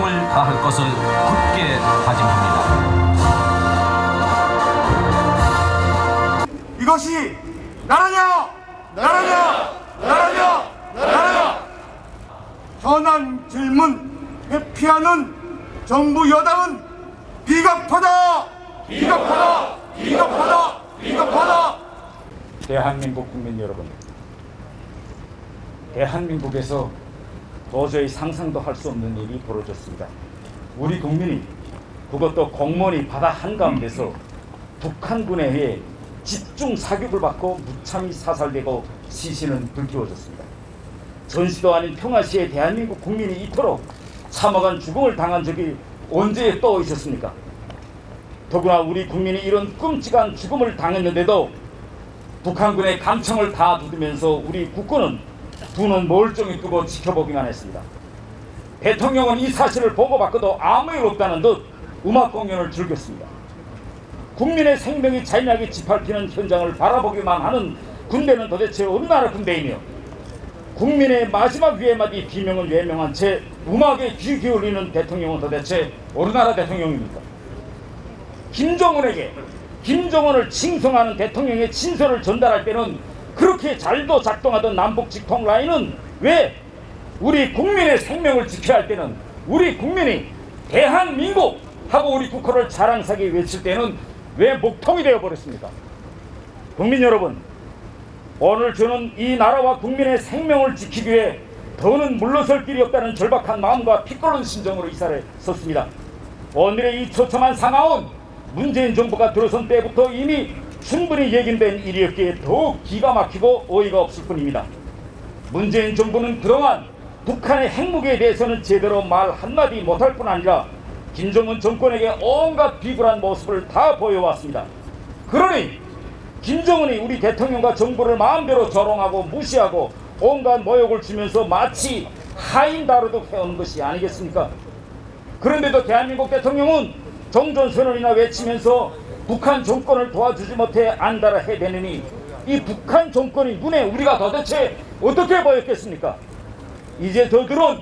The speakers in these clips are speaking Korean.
최선을 다할 것을 굳게 다짐합니다. 이것이 나라냐? 나라냐? 나라냐? 나라냐? 현안 질문 회피하는 정부 여당은 비겁하다! 비겁하다! 비겁하다! 비겁하다! 대한민국 국민 여러분, 대한민국에서 도저히 상상도 할 수 없는 일이 벌어졌습니다. 우리 국민이, 그것도 공무원이 바다 한가운데서 북한군에 의해 집중 사격을 받고 무참히 사살되고 시신은 불태워졌습니다. 전시도 아닌 평화시에 대한민국 국민이 이토록 참혹한 죽음을 당한 적이 언제 또 있었습니까? 더구나 우리 국민이 이런 끔찍한 죽음을 당했는데도 북한군의 감청을 다 두드면서 우리 국군은 두 눈 멀쩡히 뜨고 지켜보기만 했습니다. 대통령은 이 사실을 보고받고도 아무 일 없다는 듯 음악 공연을 즐겼습니다. 국민의 생명이 잔인하게 짓밟히는 현장을 바라보기만 하는 군대는 도대체 어느 나라 군대이며, 국민의 마지막 위해마디 비명을 외명한 채 음악에 귀 기울이는 대통령은 도대체 어느 나라 대통령입니까? 김정은에게 김정은을 칭송하는 대통령의 친서를 전달할 때는 그렇게 잘도 작동하던 남북직통 라인은 왜 우리 국민의 생명을 지켜야 할 때는, 우리 국민이 대한민국 하고 우리 국호를 자랑스럽게 외칠 때는 왜 목통이 되어버렸습니까? 국민 여러분, 오늘 저는 이 나라와 국민의 생명을 지키기 위해 더는 물러설 길이 없다는 절박한 마음과 피 끓는 심정으로 이 자리에 섰습니다. 오늘의 이 처참한 상황은 문재인 정부가 들어선 때부터 이미 충분히 예견된 일이었기에 더욱 기가 막히고 어이가 없을 뿐입니다. 문재인 정부는 그동안 북한의 핵무기에 대해서는 제대로 말 한마디 못할 뿐 아니라 김정은 정권에게 온갖 비굴한 모습을 다 보여왔습니다. 그러니 김정은이 우리 대통령과 정부를 마음대로 조롱하고 무시하고 온갖 모욕을 주면서 마치 하인 다루듯 해오는 것이 아니겠습니까? 그런데도 대한민국 대통령은 종전선언이나 외치면서 북한 정권을 도와주지 못해 안달아 해대느니 이 북한 정권이 눈에 우리가 도대체 어떻게 보였겠습니까? 이제 저들은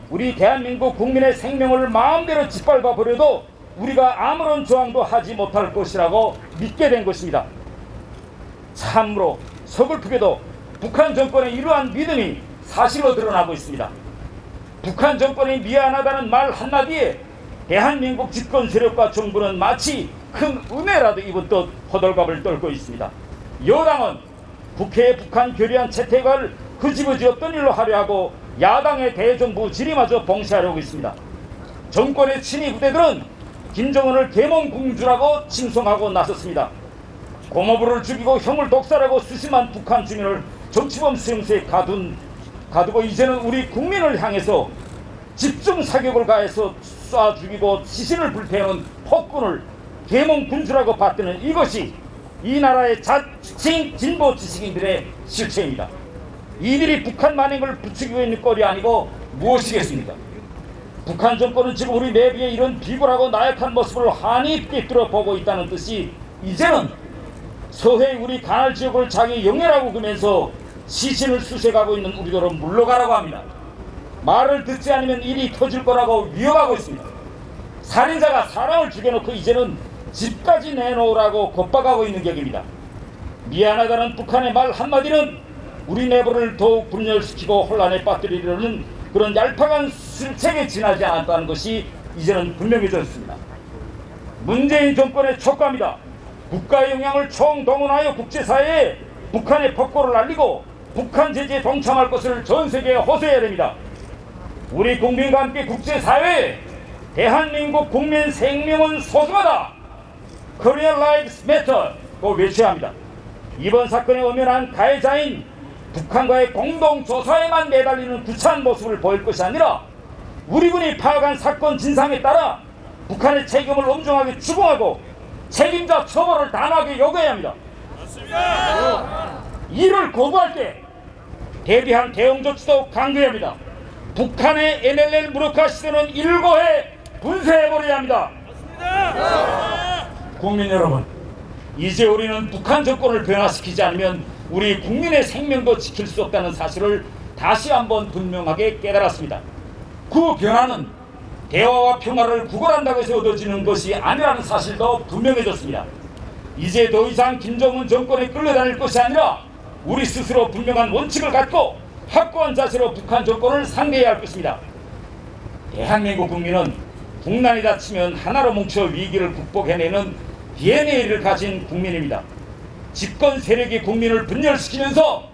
우리 대한민국 국민의 생명을 마음대로 짓밟아 버려도 우리가 아무런 저항도 하지 못할 것이라고 믿게 된 것입니다. 참으로 서글프게도 북한 정권의 이러한 믿음이 사실로 드러나고 있습니다. 북한 정권이 미안하다는 말 한마디에 대한민국 집권 세력과 정부는 마치 큰 은혜라도 입은 듯 호들갑을 떨고 있습니다. 여당은 국회에 북한 결의안 채택을 흐지부지 없던 일로 하려 하고 야당의 대정부 질의마저 봉쇄하려고 있습니다. 정권의 친위 부대들은 김정은을 계몽공주라고 칭송하고 나섰습니다. 고모부를 죽이고 형을 독살하고 수심한 북한 주민을 정치범 수용소에 가두고 이제는 우리 국민을 향해서 집중 사격을 가해서 쏴 죽이고 시신을 불태우는 폭군을 계몽군주라고 받드는 이것이 이 나라의 자칭 진보 지식인들의 실체입니다. 이들이 북한 만행을 부추기고 있는 꼴이 아니고 무엇이겠습니까? 북한 정권은 지금 우리 내부의 이런 비굴하고 나약한 모습을 환히 꿰뚫어 보고 있다는 뜻이, 이제는 서해 우리 간할 지역을 자기 영해라고 그러면서 시신을 수색하고 있는 우리들을 물러가라고 합니다. 말을 듣지 않으면 일이 터질 거라고 위협하고 있습니다. 살인자가 사람을 죽여놓고 이제는 집까지 내놓으라고 겁박하고 있는 격입니다. 미안하다는 북한의 말 한마디는 우리 내부를 더욱 분열시키고 혼란에 빠뜨리려는 그런 얄팍한 술책에 지나지 않았다는 것이 이제는 분명해졌습니다. 문재인 정권의 촉구합니다. 국가의 영향을 총동원하여 국제사회에 북한의 폭거를 알리고 북한 제재에 동참할 것을 전 세계에 호소해야 됩니다. 우리 국민과 함께 국제사회에 대한민국 국민 생명은 소중하다, Korean Lives Matter고 외쳐야 합니다. 이번 사건에 엄연한 가해자인 북한과의 공동조사에만 매달리는 구차한 모습을 보일 것이 아니라 우리 군이 파악한 사건 진상에 따라 북한의 책임을 엄중하게 추궁하고 책임자 처벌을 단호하게 요구해야 합니다. 맞습니다. 이를 거부할 때 대비한 대응 조치도 강구해야 합니다. 북한의 NLL 무력화 시대는 일거해 분쇄해버려야 합니다. 맞습니다. 국민 여러분, 이제 우리는 북한 정권을 변화시키지 않으면 우리 국민의 생명도 지킬 수 없다는 사실을 다시 한번 분명하게 깨달았습니다. 그 변화는 대화와 평화를 구걸한다고 해서 얻어지는 것이 아니라는 사실도 분명해졌습니다. 이제 더 이상 김정은 정권에 끌려다닐 것이 아니라 우리 스스로 분명한 원칙을 갖고 확고한 자세로 북한 정권을 상대해야 할 것입니다. 대한민국 국민은 국난이 닥치면 하나로 뭉쳐 위기를 극복해내는 DNA를 가진 국민입니다. 집권 세력이 국민을 분열시키면서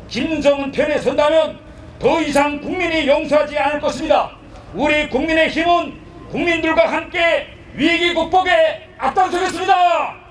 김정은 편에 선다면 더 이상 국민이 용서하지 않을 것입니다. 우리 국민의 힘은 국민들과 함께 위기 극복에 앞장서겠습니다.